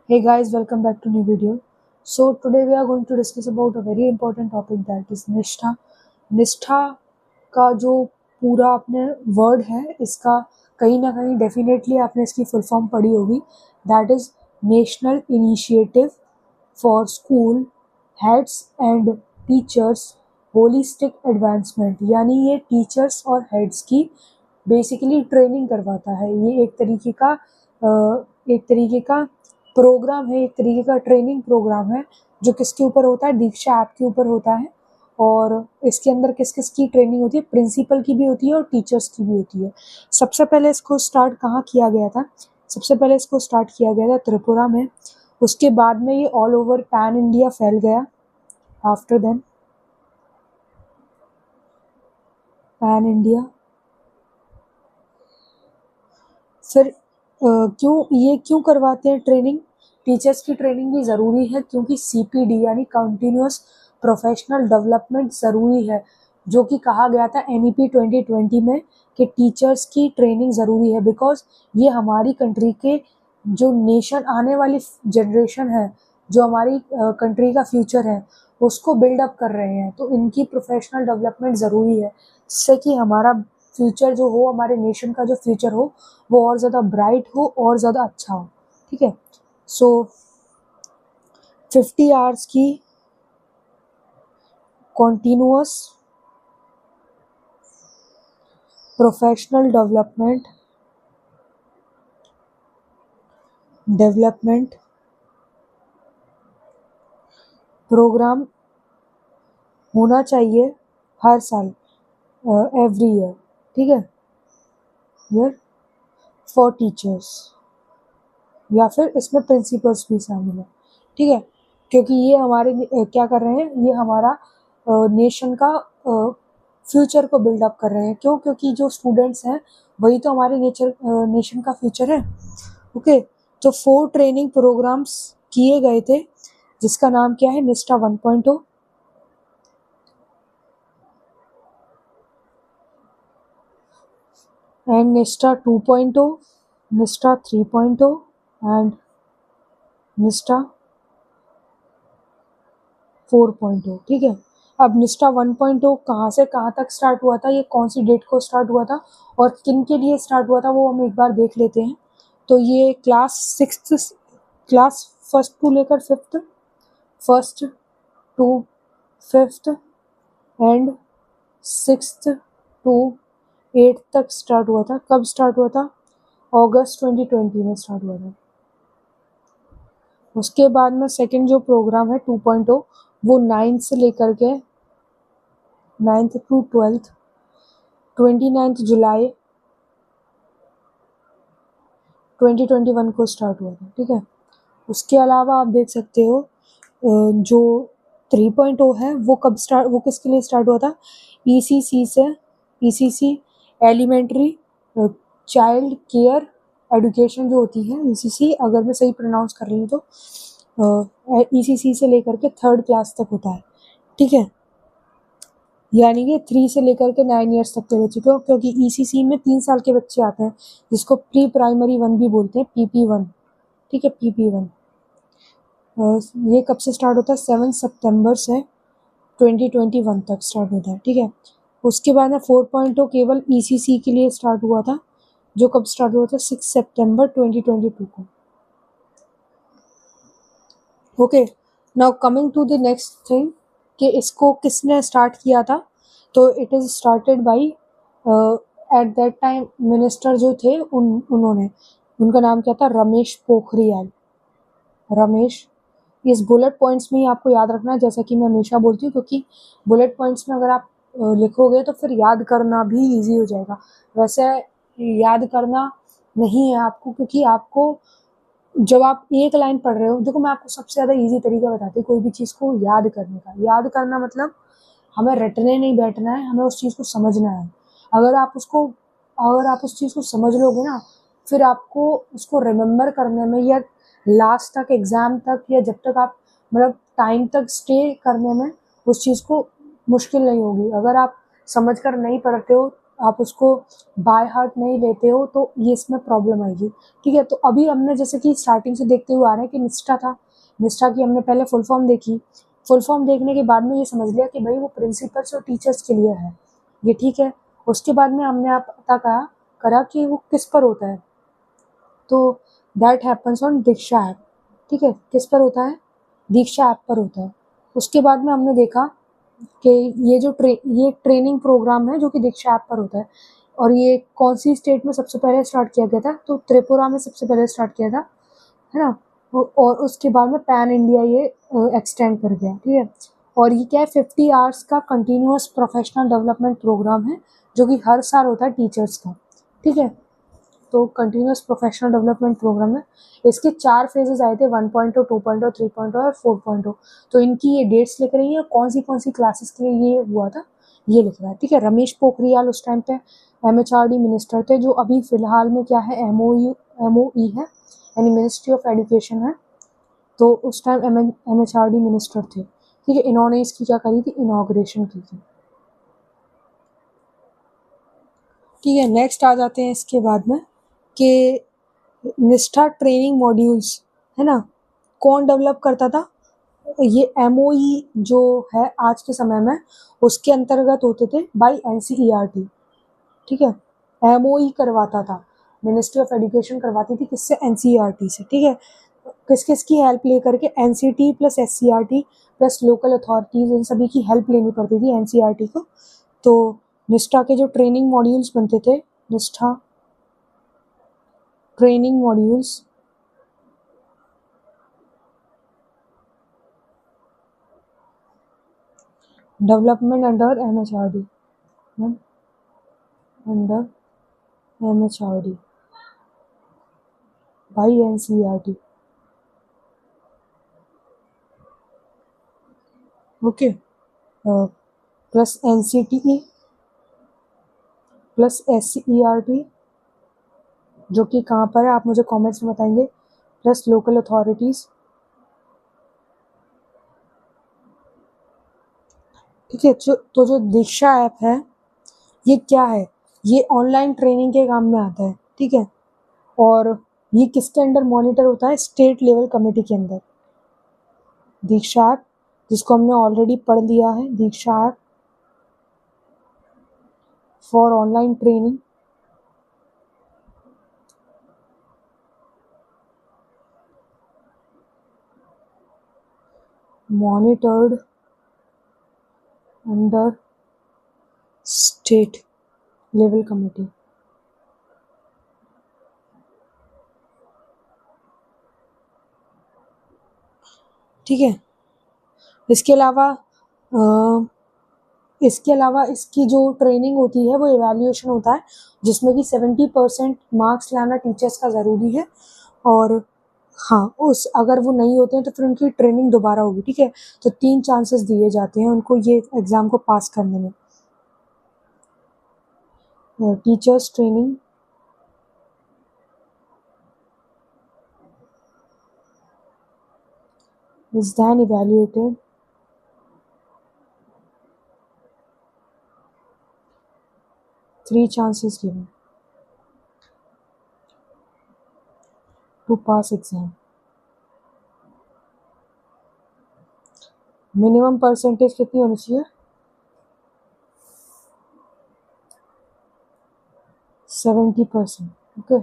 Hey guys, welcome back to new video. So today we are going to discuss about a very important topic that is निष्ठा. निष्ठा का जो पूरा आपने word है इसका कहीं ना कहीं डेफिनेटली आपने इसकी फुल फॉर्म पढ़ी होगी. That is national initiative for school heads and teachers holistic advancement. यानी ये टीचर्स और हेड्स की बेसिकली ट्रेनिंग करवाता है. ये एक तरीके का प्रोग्राम है, एक तरीके का ट्रेनिंग प्रोग्राम है जो किसके ऊपर होता है, दीक्षा ऐप के ऊपर होता है. और इसके अंदर किस किस की ट्रेनिंग होती है, प्रिंसिपल की भी होती है और टीचर्स की भी होती है. सबसे पहले इसको स्टार्ट कहाँ किया गया था? सबसे पहले इसको स्टार्ट किया गया था त्रिपुरा में. उसके बाद में ये ऑल ओवर पैन इंडिया फैल गया. After then pan India. फिर क्यों करवाते हैं ट्रेनिंग? टीचर्स की ट्रेनिंग भी ज़रूरी है क्योंकि CPD यानी कंटिन्यूस प्रोफेशनल डेवलपमेंट ज़रूरी है, जो कि कहा गया था NEP 2020 में कि टीचर्स की ट्रेनिंग ज़रूरी है. बिकॉज ये हमारी कंट्री के जो नेशन आने वाली जनरेशन है, जो हमारी कंट्री का फ्यूचर है, उसको बिल्डअप कर रहे हैं. तो इनकी प्रोफेशनल डेवलपमेंट ज़रूरी है जिससे कि हमारा फ्यूचर जो हो, हमारे नेशन का जो फ्यूचर हो वो और ज़्यादा ब्राइट हो और ज़्यादा अच्छा हो. ठीक है. सो 50 आवर्स की कॉन्टिन्यूअस प्रोफेशनल डेवलपमेंट प्रोग्राम होना चाहिए हर साल, एवरी ईयर. ठीक है. ईयर फॉर टीचर्स या फिर इसमें प्रिंसिपल्स भी शामिल है. ठीक है. क्योंकि ये हमारे क्या कर रहे हैं, ये हमारा नेशन का फ्यूचर को बिल्डअप कर रहे हैं. क्यों? क्योंकि जो स्टूडेंट्स हैं वही तो हमारे नेशन का फ्यूचर है. ओके. तो 4 ट्रेनिंग प्रोग्राम्स किए गए थे जिसका नाम क्या है? निष्ठा 1.0, एंड निष्ठा 2.0, निष्ठा 3.0 एंड निष्ठा 4.0. ठीक है. अब निष्ठा 1.0 कहाँ से कहाँ तक स्टार्ट हुआ था, ये कौन सी डेट को स्टार्ट हुआ था और किन के लिए स्टार्ट हुआ था, वो हम एक बार देख लेते हैं. तो ये क्लास फर्स्ट टू लेकर first to fifth and 6th to 8th तक स्टार्ट हुआ था. कब स्टार्ट हुआ था? अगस्त 2020 में स्टार्ट हुआ था. उसके बाद में सेकंड जो प्रोग्राम है 2.0 वो 9th से लेकर के 9th टू 12th 29th जुलाई 2021 को स्टार्ट हुआ था. ठीक है. उसके अलावा आप देख सकते हो जो 3.0 है वो किसके लिए स्टार्ट हुआ था? ECC elementary child care education जो होती है, ECC अगर मैं सही प्रोनाउंस कर रही हूँ तो ECC से लेकर के 3rd क्लास तक होता है. ठीक है. यानी कि 3 से लेकर के 9 ईयर्स तक के बच्चे को, क्योंकि ECC में 3 साल के बच्चे आते हैं जिसको प्री प्राइमरी 1 भी बोलते हैं, PP1. ठीक है. PP1 ये कब से स्टार्ट होता है? 7 सितंबर से 2021 तक स्टार्ट होता है. ठीक है. उसके बाद में 4.0 केवल ECC के लिए स्टार्ट हुआ था, जो कब स्टार्ट हुआ था? 6 सितंबर 2022 को. Okay. Now coming to the next thing कि इसको किसने स्टार्ट किया था. तो it is started by at that time minister जो थे उन्होंने, उनका नाम क्या था? रमेश पोखरियाल. रमेश. इस बुलेट पॉइंट्स में ही आपको याद रखना है, जैसा कि मैं हमेशा बोलती हूँ, क्योंकि बुलेट पॉइंट्स में अगर आप लिखोगे तो फिर याद करना भी इजी हो जाएगा. वैसे याद करना नहीं है आपको, क्योंकि आपको जब आप एक लाइन पढ़ रहे हो, देखो मैं आपको सबसे ज़्यादा इजी तरीका बताती हूँ कोई भी चीज़ को याद करने का. याद करना मतलब हमें रटने नहीं बैठना है, हमें उस चीज़ को समझना है. अगर आप उस चीज़ को समझ लोगे ना, फिर आपको उसको रिमेम्बर करने में या लास्ट तक, एग्ज़ाम तक, या जब तक आप मतलब टाइम तक स्टे करने में उस चीज़ को मुश्किल नहीं होगी. अगर आप समझ कर नहीं पढ़ते हो आप उसको बाय हार्ट नहीं लेते हो तो ये इसमें प्रॉब्लम आएगी। ठीक है, तो अभी हमने जैसे कि स्टार्टिंग से देखते हुए आ रहे हैं कि निष्ठा था, निष्ठा की हमने पहले फुल फॉर्म देखी, फुल फॉर्म देखने के बाद में ये समझ लिया कि भाई वो प्रिंसिपल्स और टीचर्स के लिए है, ये ठीक है। उसके बाद में हमने आप पता करा कि वो किस पर होता है, तो that happens on Diksha app. ठीक है, किस पर होता है, दीक्षा ऐप पर होता है। उसके बाद में हमने देखा कि ये ट्रेनिंग प्रोग्राम है जो कि दीक्षा ऐप पर होता है, और ये कौन सी स्टेट में सबसे पहले स्टार्ट किया गया था, तो त्रिपुरा में सबसे पहले स्टार्ट किया था, है ना। और उसके बाद में पैन इंडिया ये एक्सटेंड कर गया। ठीक है, और ये क्या है, 50 आवर्स का कंटिन्यूअस प्रोफेशनल डेवलपमेंट प्रोग्राम है जो कि हर साल होता है टीचर्स का। ठीक है, तो कंटिन्यूअस प्रोफेशनल डेवलपमेंट प्रोग्राम है। इसके 4 फेजेस आए थे, 1.0, 2.0, 3.0 और 4.0। तो इनकी ये डेट्स लिख रही है, कौन सी क्लासेस के लिए ये हुआ था ये लिख रहा है। ठीक है, रमेश पोखरियाल उस टाइम पे MHRD मिनिस्टर थे, जो अभी फिलहाल में क्या है, MOE है, यानी मिनिस्ट्री ऑफ एजुकेशन है। तो उस टाइम MHRD मिनिस्टर थे। ठीक है, इन्होंने इसकी क्या करी थी, इनॉग्रेशन की थी। ठीक है, नेक्स्ट आ जाते हैं इसके बाद में कि निष्ठा ट्रेनिंग मॉड्यूल्स, है ना, कौन डेवलप करता था, ये MOE जो है आज के समय में उसके अंतर्गत होते थे बाय NCERT। ठीक है, MOE करवाता था, मिनिस्ट्री ऑफ एजुकेशन करवाती थी, किससे, NCERT से। ठीक है, किस किस की हेल्प लेकर के, NCT plus SCRT plus local authorities, इन सभी की हेल्प लेनी पड़ती थी NCERT को। तो निष्ठा के जो ट्रेनिंग मॉड्यूल्स बनते थे, निष्ठा training modules development under MHRD, under MHRD by NCERT। Okay, plus NCTE plus SCERT, जो कि कहाँ पर है आप मुझे कमेंट्स में बताएंगे, प्लस लोकल अथॉरिटीज। ठीक है, तो जो दीक्षा ऐप है ये क्या है, ये ऑनलाइन ट्रेनिंग के काम में आता है। ठीक है, और ये किसके अंडर मॉनिटर होता है, स्टेट लेवल कमेटी के अंदर। दीक्षा ऐप, जिसको हमने ऑलरेडी पढ़ लिया है, Diksha app for online training, monitored under state level committee. ठीक है, इसके अलावा इसकी जो ट्रेनिंग होती है वो इवैल्यूएशन होता है, जिसमें कि 70% मार्क्स लाना टीचर्स का ज़रूरी है। और हाँ, उस अगर वो नहीं होते हैं तो फिर उनकी ट्रेनिंग दोबारा होगी। ठीक है, तो 3 चांसेस दिए जाते हैं उनको ये एग्ज़ाम को पास करने में। Teachers training is then evaluated three chances given to pass exam. Minimum percentage कितनी होनी चाहिए, 70%। ओके,